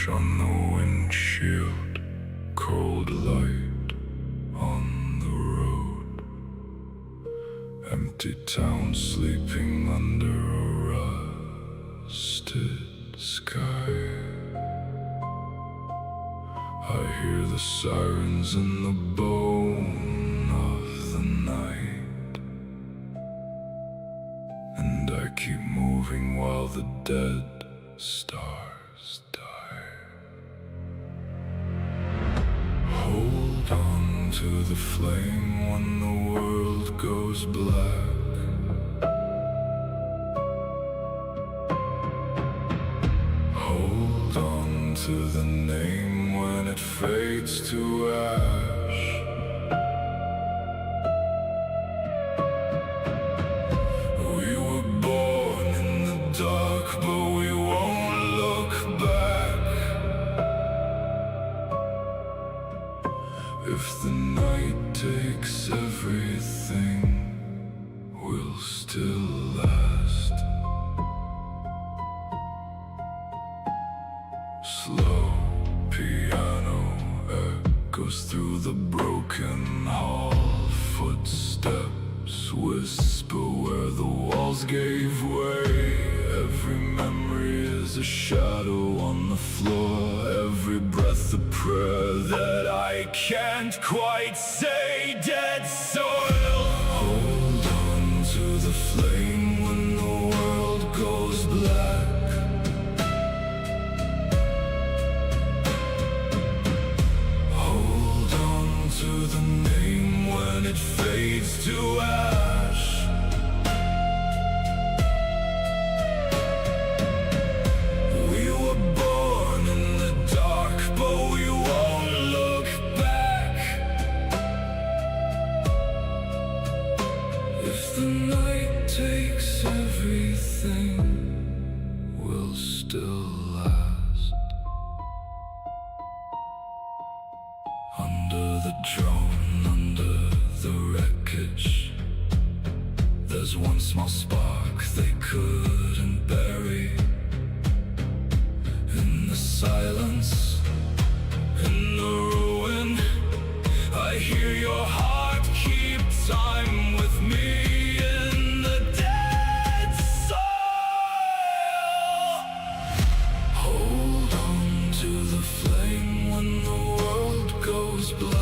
scratch on the windshield, cold light on the road. Empty town sleeping under a rusted sky. I hear the sirens in the bone of the night, and I keep moving while the dead stars die. Hold on to the flame when the world goes black. Hold on to the name when it fades to ash. We were born in the dark, but we won't look back. If the night takes everything, we'll still last. Slow piano echoes through the broken hall. Footsteps whisper where the walls gave way. Every memory is a shadow on the floor. Every breath a prayer that I can't quite say. Dead soil. Hold on to the flame when the world goes black. To the name when it fades to ash. We were born in the dark, but we won't look back. If the night takes everything, we'll still last. Under the drone, under the wreckage, there's one small spark they couldn't bury. In the silence, in the ruin, I hear your heart keep time with me. In the dead soil. Hold on to the flame when the world goes black.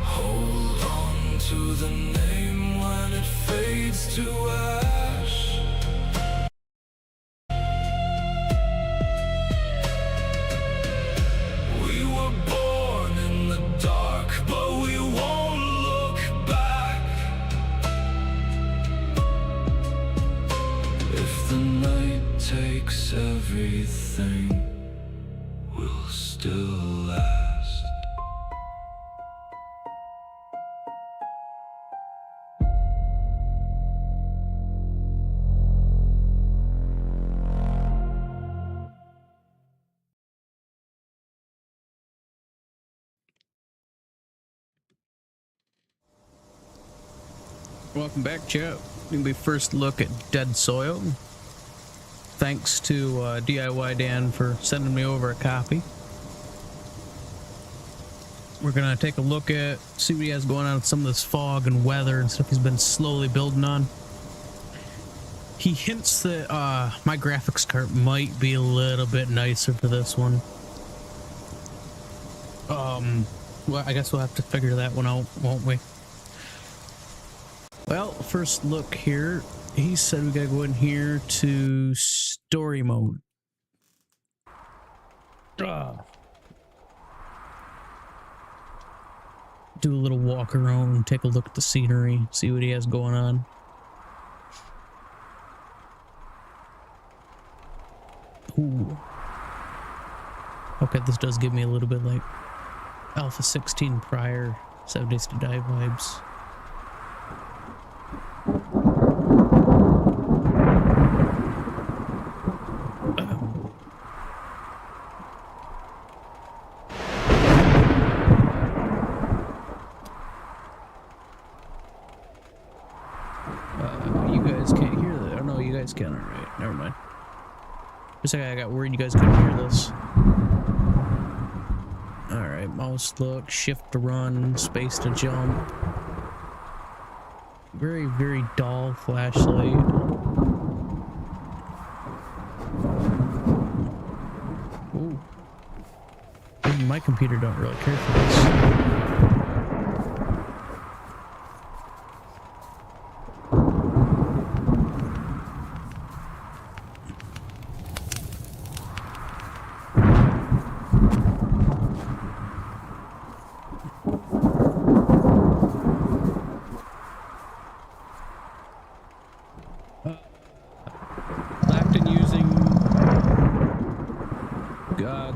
Hold on to the name when it fades to ash. We were born in the dark, but we won't look back. If the night takes everything, we'll still last. Welcome back, chat. We first look at Dead Soil. Thanks to DIY Dan for sending me over a copy. We're gonna take a look at, see what he has going on with some of this fog and weather and stuff he's been slowly building on. He hints that my graphics card might be a little bit nicer for this one. Well, I guess we'll have to figure that one out, won't we? Well, first look here. He said we gotta go in here to story mode. Do a little walk around, take a look at the scenery, see what he has going on. Ooh. Okay, this does give me a little bit like Alpha 16 prior 7 Days to Die vibes. guys can. Alright, never mind. For a second I got worried you guys couldn't hear this. Alright, mouse look, shift to run, space to jump. Very, very dull flashlight. Ooh. Even my computer don't really care for this.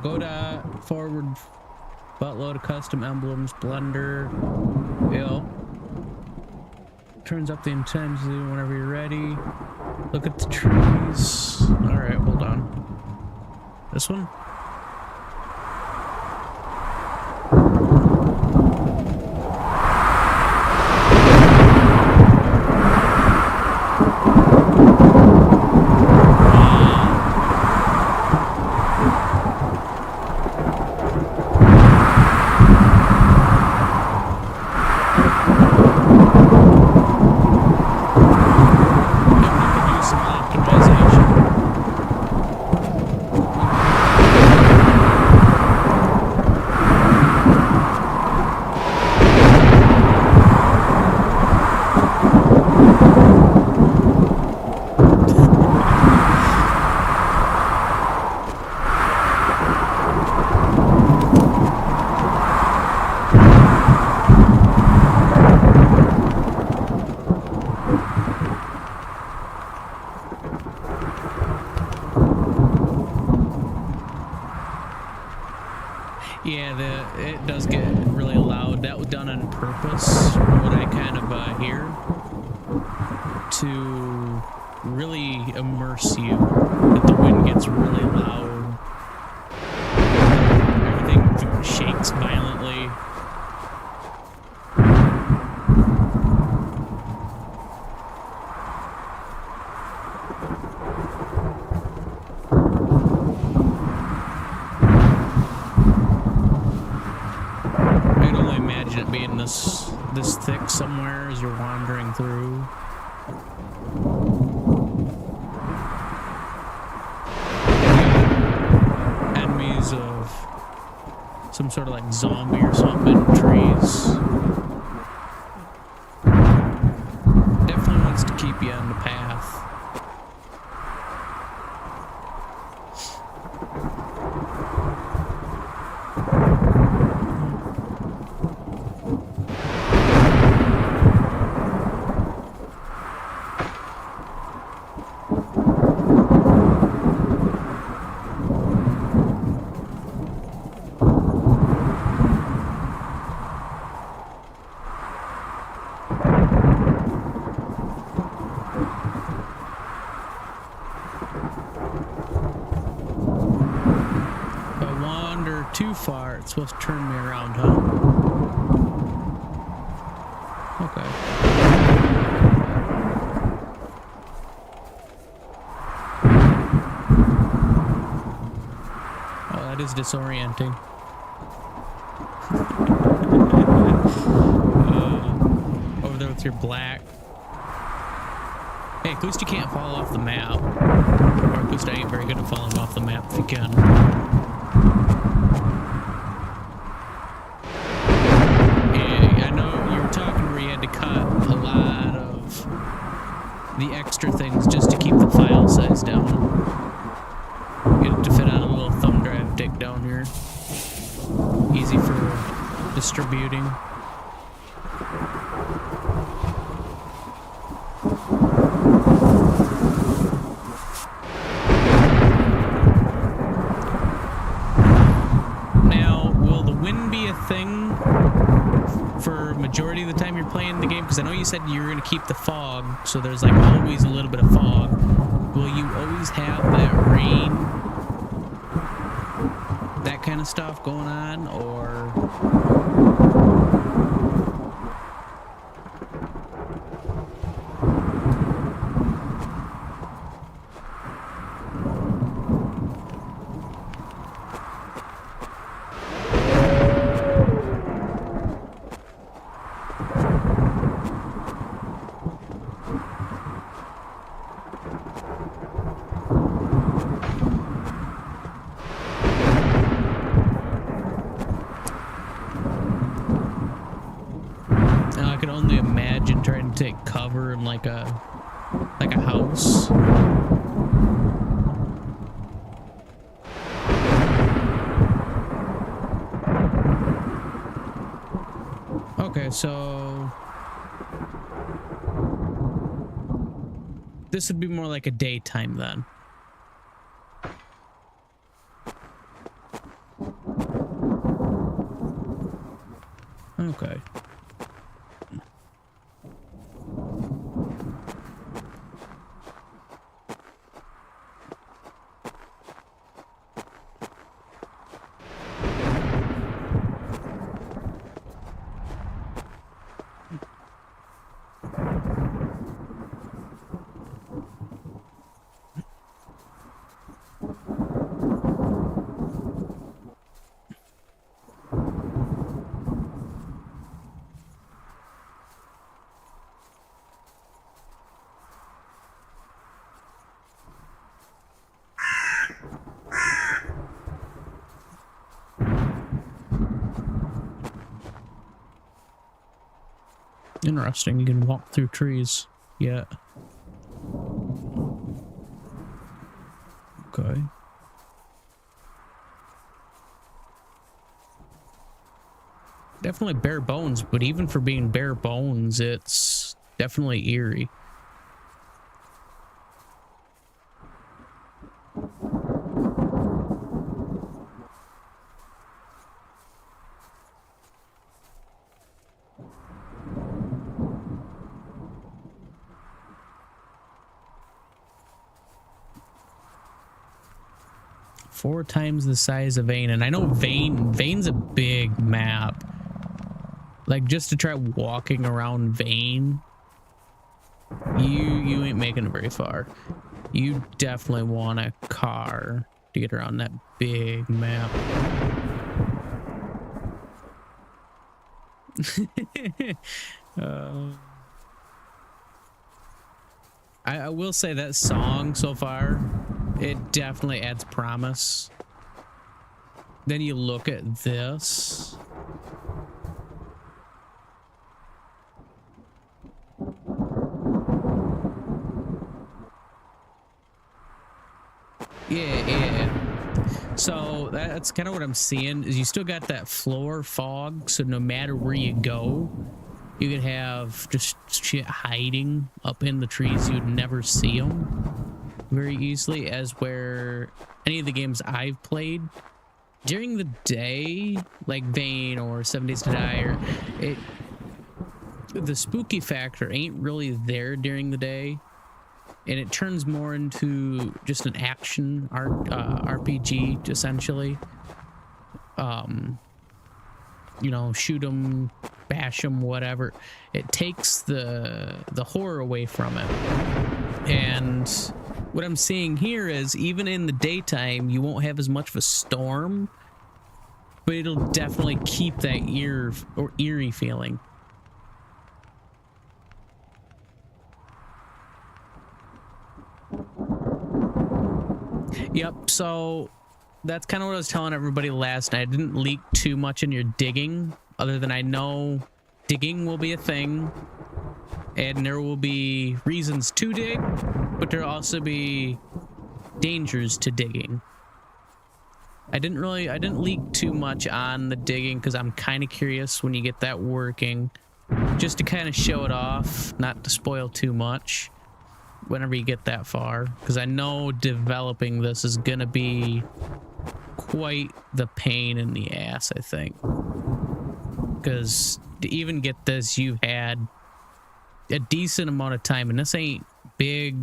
Godot, forward, buttload of custom emblems, blender, turns up the intensity whenever you're ready. Look at the trees. Alright, hold on. This one? Yeah, it does get really loud. That was done on purpose, what I kind of hear, to really immerse you, that the wind gets really loud. Everything shakes violently. Being this thick somewhere as you're wandering through. Enemies of some sort of like zombie or something in trees. Definitely wants to keep you on the path. Too far, it's supposed to turn me around, huh? Okay. Oh, that is disorienting. Over there with your black. Hey, at least you can't fall off the map. Or at least I ain't very good at falling off the map if you can. The extra things just to keep the file size down. Get it to fit on a little thumb drive dick down here. Easy for distributing. Now, will the wind be a thing for majority of the time you're playing the game? Because I know you said you're going to keep the fog, so there's like always a little bit of fog. Will you always have that rain, that kind of stuff going on, or? take cover in like a house. Okay, so this would be more like a daytime then. Okay. Interesting, you can walk through trees. Yeah. Okay. Definitely bare bones, but even for being bare bones, it's definitely eerie. Four times the size of Vane, and I know Vane's a big map. Like, just to try walking around Vane, you ain't making it very far. You definitely want a car to get around that big map. I will say that song so far, it definitely adds promise. Then you look at this. Yeah. So that's kind of what I'm seeing, is you still got that floor fog, so no matter where you go, you could have just shit hiding up in the trees. You'd never see them very easily, as where any of the games I've played during the day, like Vane or 7 Days to Die, or the spooky factor ain't really there during the day, and it turns more into just an action RPG essentially. You know, shoot them, bash them, whatever. It takes the horror away from it. And what I'm seeing here is, even in the daytime, you won't have as much of a storm, but it'll definitely keep that eerie feeling. Yep, so that's kind of what I was telling everybody last night. I didn't leak too much in your digging, other than I know digging will be a thing, and there will be reasons to dig, but there'll also be dangers to digging. I didn't leak too much on the digging because I'm kind of curious when you get that working, just to kind of show it off, not to spoil too much whenever you get that far, because I know developing this is gonna be quite the pain in the ass, I think, because to even get this, you've had a decent amount of time, and this ain't big,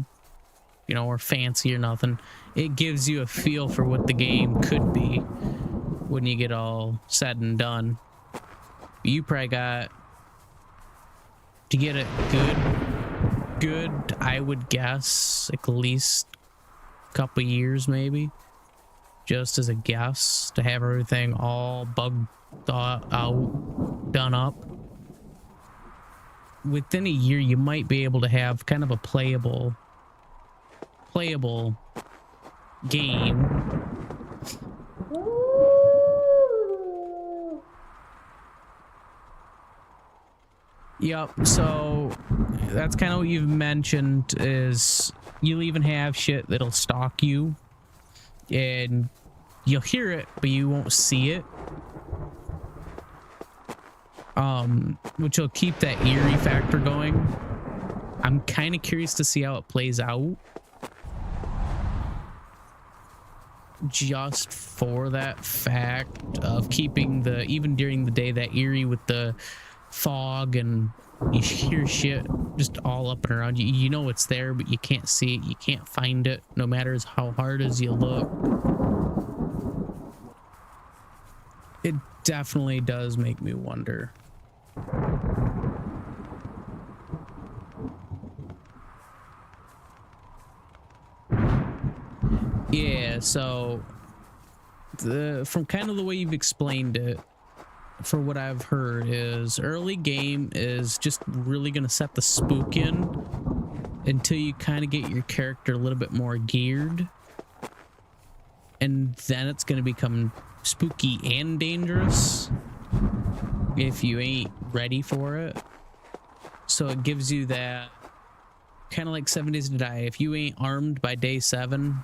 you know, or fancy or nothing. It gives you a feel for what the game could be when you get all said and done. You probably got to get it good, I would guess, at least a couple years, maybe, just as a guess, to have everything all bugged out, done up. Within a year, you might be able to have kind of a playable game. Yep. So that's kind of what you've mentioned is you'll even have shit that'll stalk you and you'll hear it, but you won't see it. Which will keep that eerie factor going. I'm kind of curious to see how it plays out. Just for that fact of keeping the, even during the day, that eerie with the fog and you hear shit just all up and around you. You know it's there, but you can't see it. You can't find it, no matter how hard as you look. It definitely does make me wonder. Yeah, so from kind of the way you've explained it, for what I've heard, is early game is just really going to set the spook in until you kind of get your character a little bit more geared. And then it's going to become spooky and dangerous if you ain't ready for it. So it gives you that kind of like 7 Days to Die. If you ain't armed by day 7,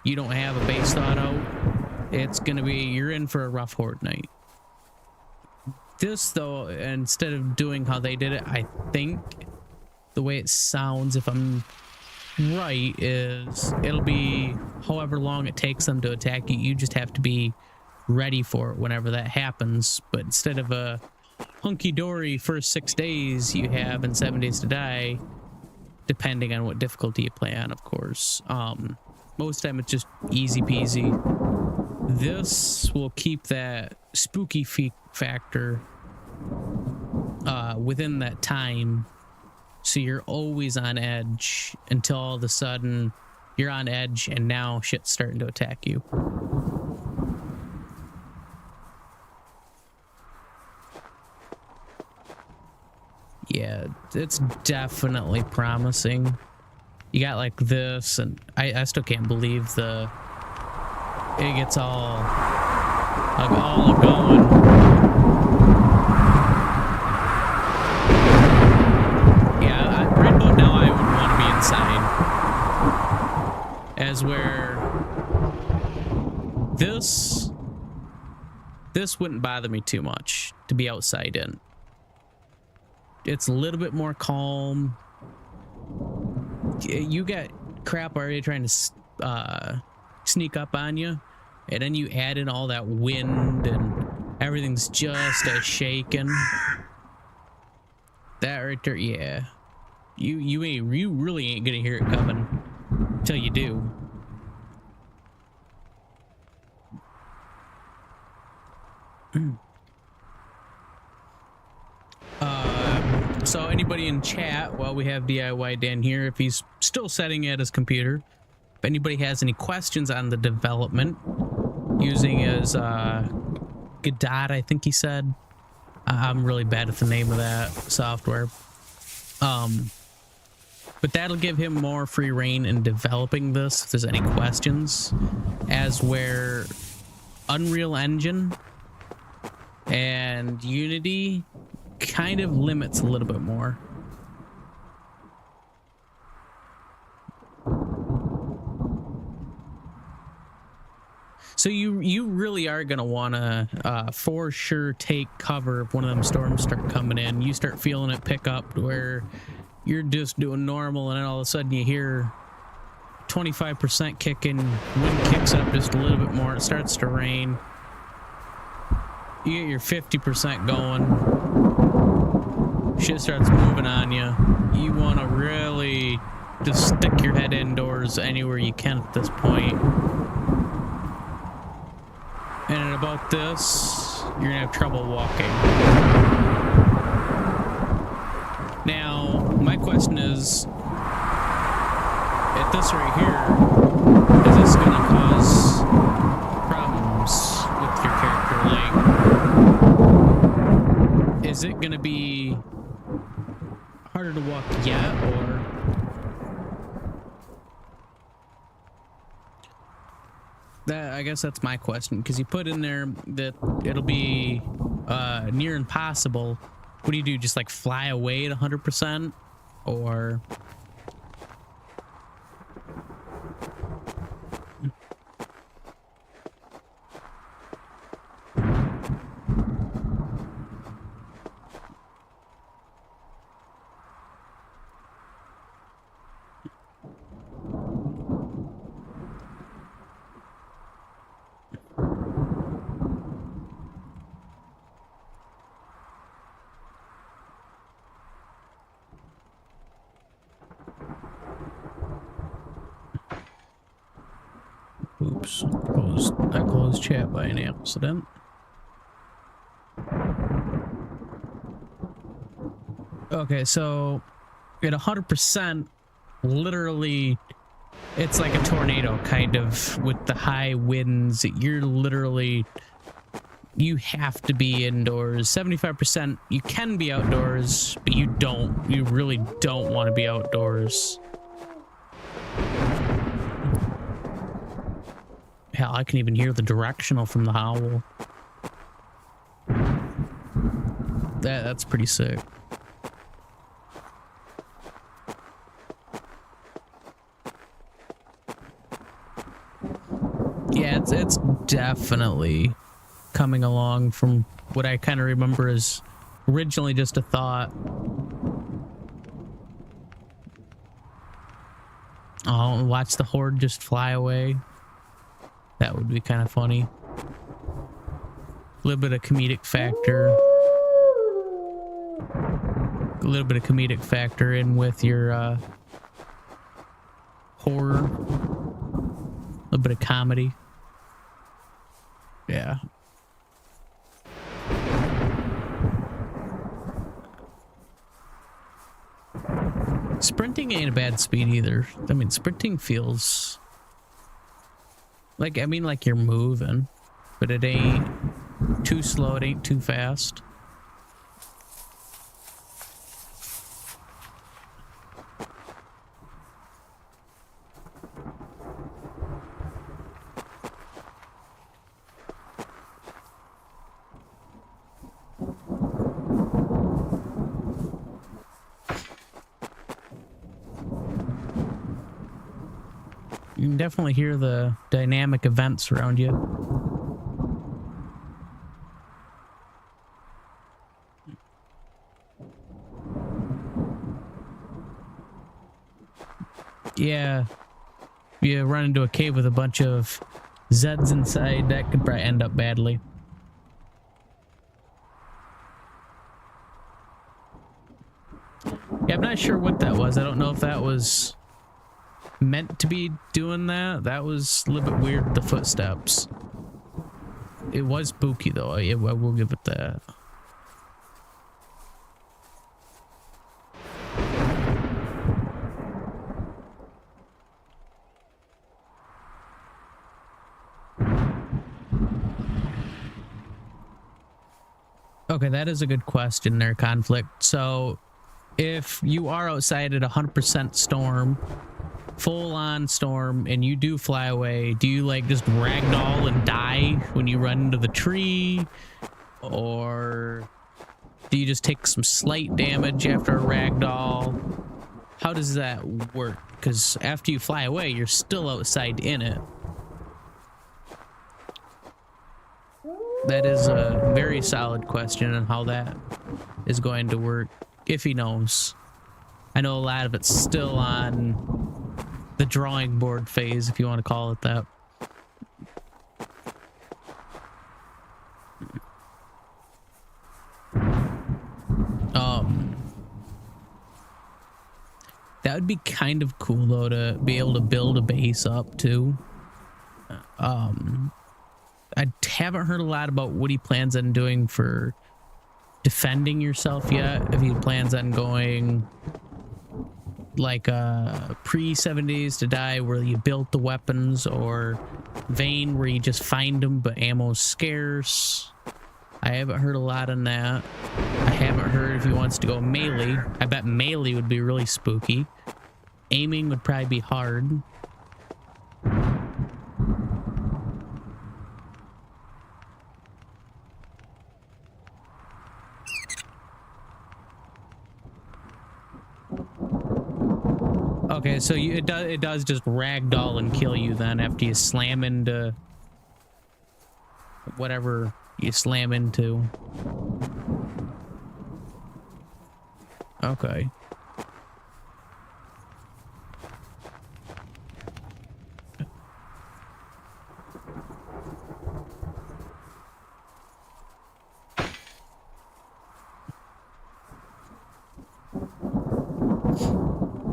you don't have a base thought out, it's going to be, you're in for a rough horde night. This, though, instead of doing how they did it, I think the way it sounds, if I'm right, is it'll be however long it takes them to attack you. You just have to be ready for it whenever that happens. But instead of a hunky-dory first 6 days you have in 7 Days to Die, depending on what difficulty you play on, of course. Most of the time it's just easy peasy. This will keep that spooky factor within that time, so you're always on edge until all of a sudden you're on edge and now shit's starting to attack you. Yeah, it's definitely promising. You got like this, and I still can't believe it gets all going. Yeah, right about now I would want to be inside. As where this wouldn't bother me too much to be outside in. It's a little bit more calm. You got crap already trying to sneak up on you, and then you add in all that wind and everything's just a shaking. That right there, yeah. You really ain't gonna hear it coming till you do. So anybody in chat, while we have DIY Dan here, if he's still setting at his computer, if anybody has any questions on the development using his Godot, I think he said. I'm really bad at the name of that software. But that'll give him more free reign in developing this if there's any questions. As where Unreal Engine and Unity kind of limits a little bit more. So you really are going to want to for sure take cover if one of them storms start coming in. You start feeling it pick up to where you're just doing normal, and then all of a sudden you hear 25% kicking, wind kicks up just a little bit more, it starts to rain. You get your 50% going. Shit starts moving on you. You want to really just stick your head indoors anywhere you can at this point. And at about this, you're gonna have trouble walking. Now, my question is, at this right here, is this gonna cause problems with your character? Like, is it gonna be harder to walk yet, or that? I guess that's my question, because you put in there that it'll be near impossible What do you do? Just like fly away at 100%? Or... Oops, I closed chat by an accident. Okay, so at 100%, literally, it's like a tornado, kind of, with the high winds. You're literally, you have to be indoors. 75%, you can be outdoors, but you really don't want to be outdoors. Hell, I can even hear the directional from the howl. That's pretty sick. Yeah, it's definitely coming along from what I kind of remember as originally just a thought. Oh, watch the horde just fly away. That would be kind of funny. A little bit of comedic factor. A little bit of comedic factor in with your horror. A little bit of comedy. Yeah. Sprinting ain't a bad speed either. I mean, sprinting feels... like, I mean, like you're moving, but it ain't too slow, it ain't too fast. You can definitely hear the dynamic events around you. Yeah. You run into a cave with a bunch of Zeds inside, that could probably end up badly. Yeah, I'm not sure what that was. I don't know if that was meant to be doing that. That was a little bit weird, the footsteps. It was spooky though, I will give it that. Okay, that is a good question there, Conflict. So if you are outside at 100% storm, full on storm, and you do fly away, do you like just ragdoll and die when you run into the tree? Or do you just take some slight damage after a ragdoll? How does that work? Because after you fly away, you're still outside in it. That is a very solid question on how that is going to work, if he knows. I know a lot of it's still on the drawing board phase, if you want to call it that. That would be kind of cool though, to be able to build a base up too. I haven't heard a lot about what he plans on doing for defending yourself yet. If he plans on going like pre 7 days to die where you built the weapons, or Vane where you just find them but ammo's scarce. I haven't heard a lot on that. I haven't heard if he wants to go melee. I bet melee would be really spooky. Aiming would probably be hard. Okay, so it does just ragdoll and kill you then after you slam into whatever you slam into. Okay.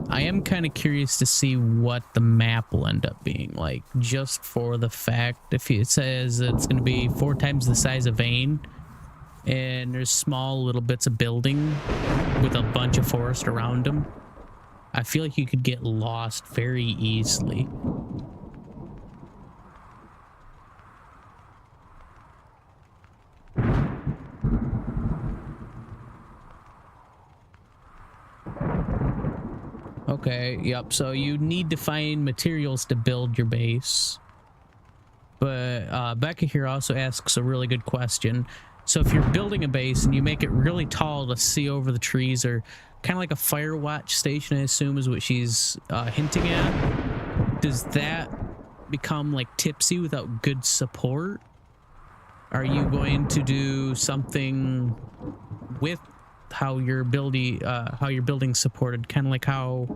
I am kind of curious to see what the map will end up being like, just for the fact if it says it's going to be 4 times the size of Vane and there's small little bits of building with a bunch of forest around them, I feel like you could get lost very easily. Okay, yep, so you need to find materials to build your base. But Becca here also asks a really good question. So if you're building a base and you make it really tall to see over the trees, or kind of like a fire watch station, I assume is what she's hinting at, does that become like tipsy without good support? Are you going to do something with how your building supported, kind of like how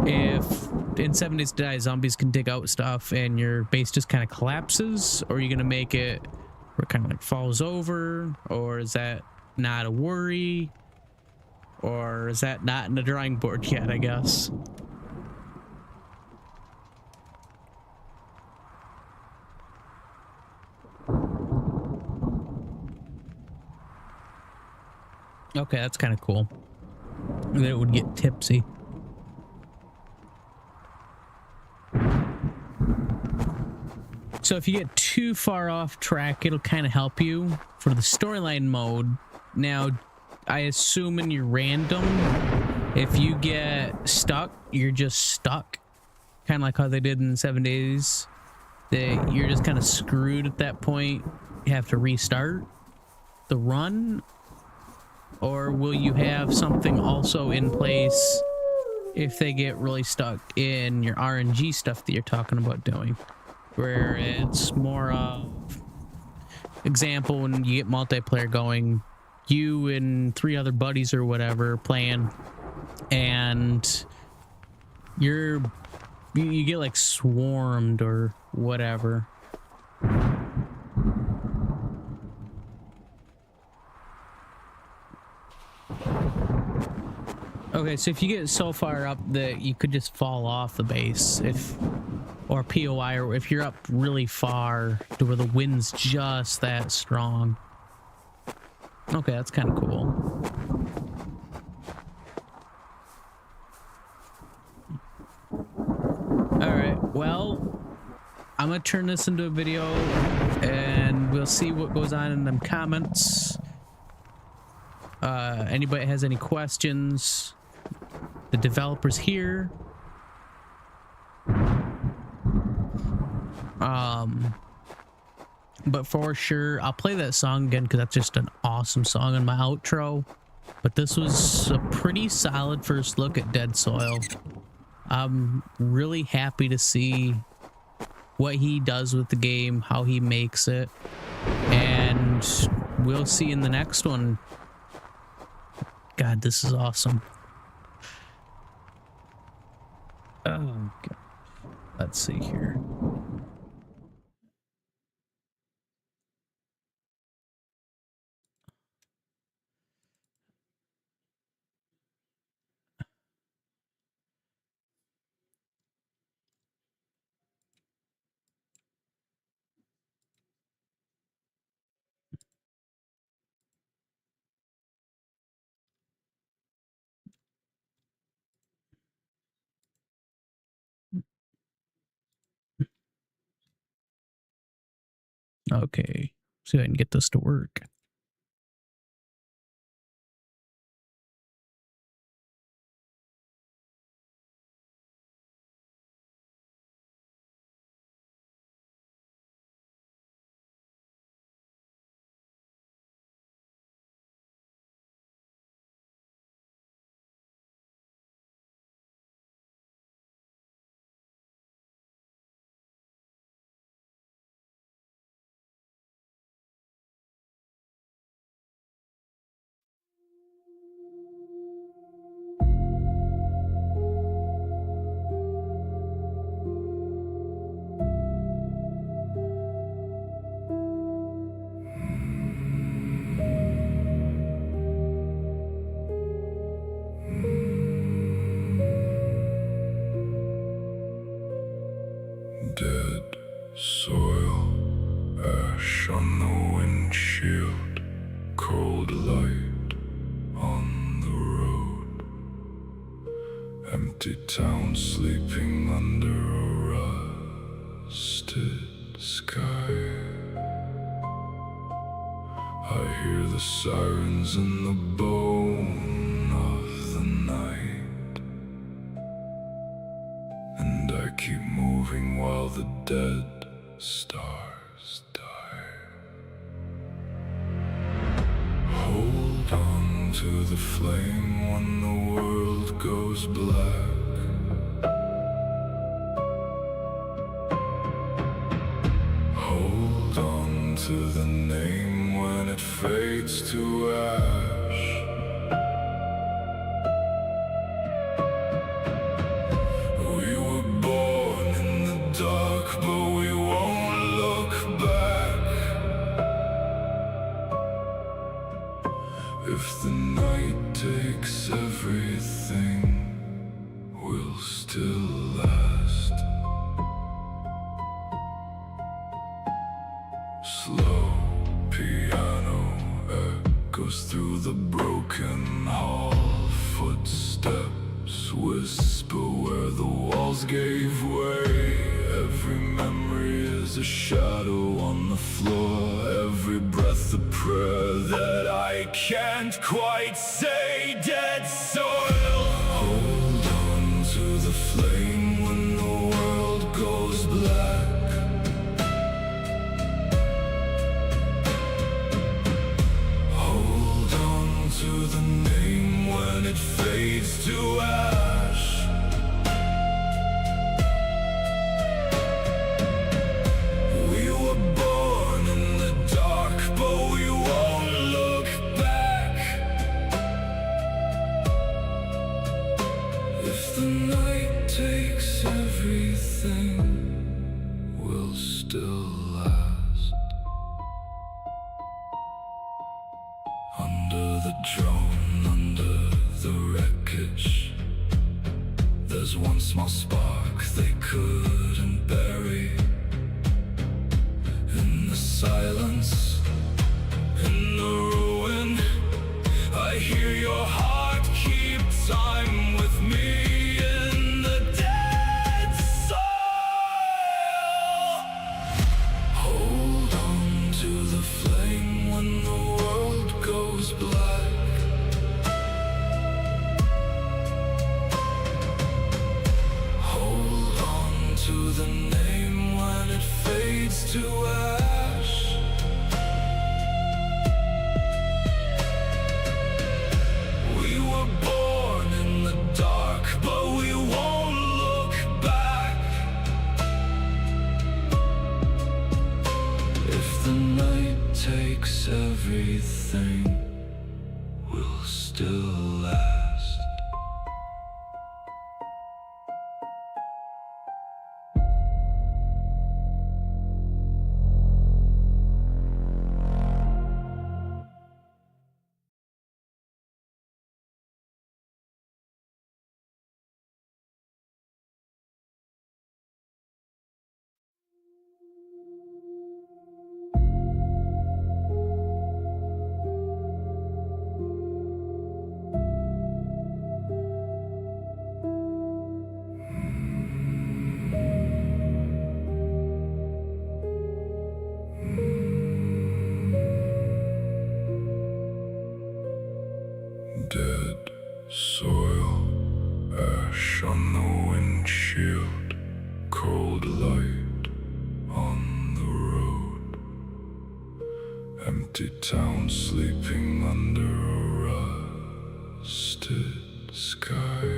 if in 7 Days to Die zombies can dig out stuff and your base just kind of collapses? Or are you gonna make it where it kind of like falls over? Or is that not a worry? Or is that not in the drawing board yet, I guess? Okay, that's kind of cool. That it would get tipsy. So if you get too far off track, it'll kind of help you for the storyline mode. Now, I assume in your random, if you get stuck, you're just stuck. Kind of like how they did in 7 Days. That you're just kind of screwed at that point. You have to restart the run. Or will you have something also in place if they get really stuck in your RNG stuff that you're talking about doing? Where it's more of, example, when you get multiplayer going, you and 3 other buddies or whatever playing, and you get like swarmed or whatever. Okay, so if you get so far up that you could just fall off the base, or POI, or if you're up really far to where the wind's just that strong. Okay, that's kind of cool. All right, well, I'm gonna turn this into a video and we'll see what goes on in them comments. Anybody has any questions? The developer's here. But for sure, I'll play that song again because that's just an awesome song in my outro. But this was a pretty solid first look at Dead Soil. I'm really happy to see what he does with the game, how he makes it, and we'll see in the next one. God, this is awesome. Oh, God. Let's see here. Okay, see if I can get this to work. Dead soil, ash on the windshield, cold light on the road, empty town sleeping under a rusted sky. I hear the sirens in the bone of the night, and I keep moving while the dead stars die. Hold on to the flame when the world goes black. Hold on to the name when it fades to ash. We were born in the dark, but we won't look back. If the night takes everything, we'll still last. Slow piano echoes through the broken hall. Footsteps whisper where the walls gave way. Every memory is a shadow on the floor. Every breath a prayer that I can't quite say. Dead soil. Hold on to the flame when the world goes black. To the name when it fades to ash. We were born in the dark, but we won't look back. If the night takes everything, we'll still last. Under the drone, under the wreckage, there's one small spark they couldn't bury. In the silence, in the ruin, I hear your heart keep time with me. In the dead soil, hold on to the flame when the world goes black. Hold on to the name when it fades to ash. We were born in the dark, but we won't look back. If the night takes everything, we'll still last. Dead soil, ash on the windshield, cold light on the road, empty town sleeping under a rusted sky.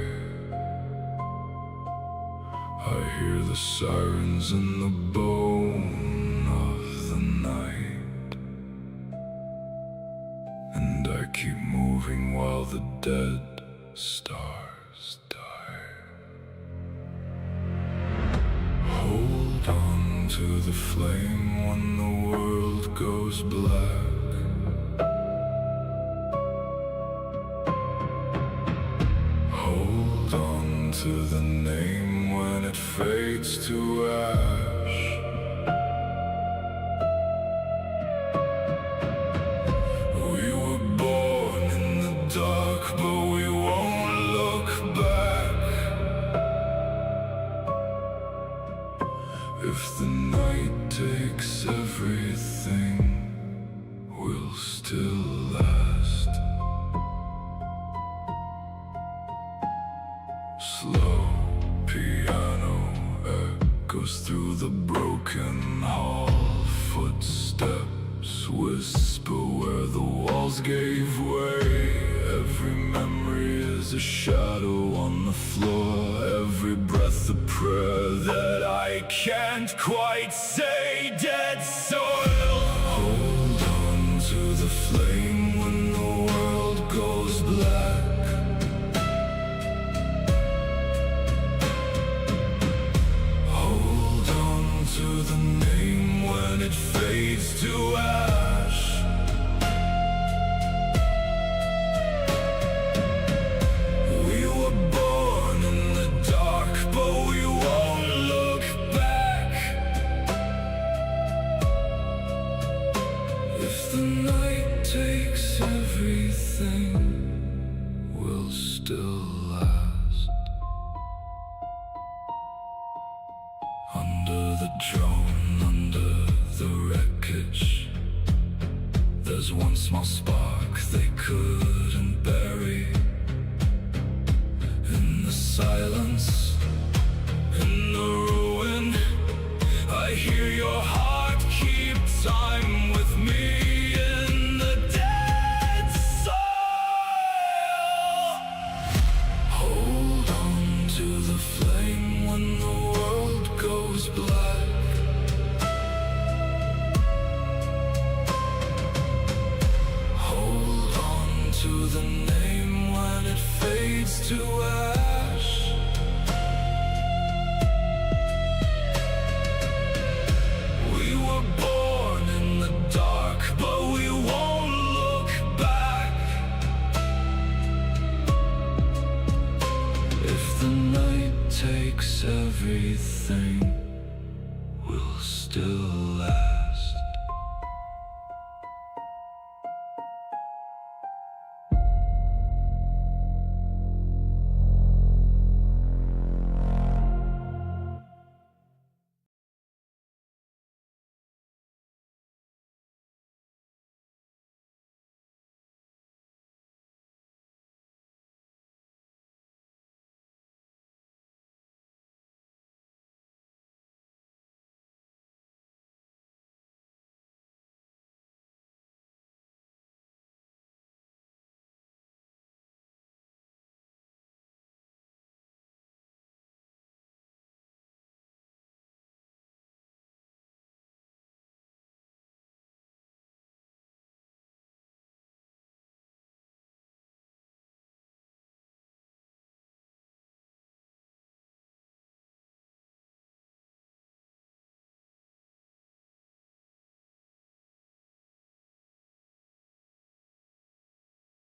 I hear the sirens in the bone of the night, and I keep moving while the dead stars die. Hold on to the flame when the world goes black. Hold on to the name when it fades fades to ash. We were born in the dark, but we won't look back. If the night takes everything, we'll still last. Slow piano echoes through the broken hall. Footsteps whisper where the walls gave way. Every memory is a shadow on the floor. Every breath a prayer that I can't quite say. Dead soil. Hold on to the flame when the world goes black. Hold on to the name when it fades to ash. We were born in the dark, but we won't look back. If the night takes everything, we'll still last. Under the drone, under the wreckage, there's one small spark they couldn't bury. In the silence, in the ruin, I hear your heart keep time with me. In the dead soil. Hold on to the flame when the world goes black. Hold on to the name when it fades to ash. We were born in the dark, but we won't look back. If the night takes everything, we'll still laugh.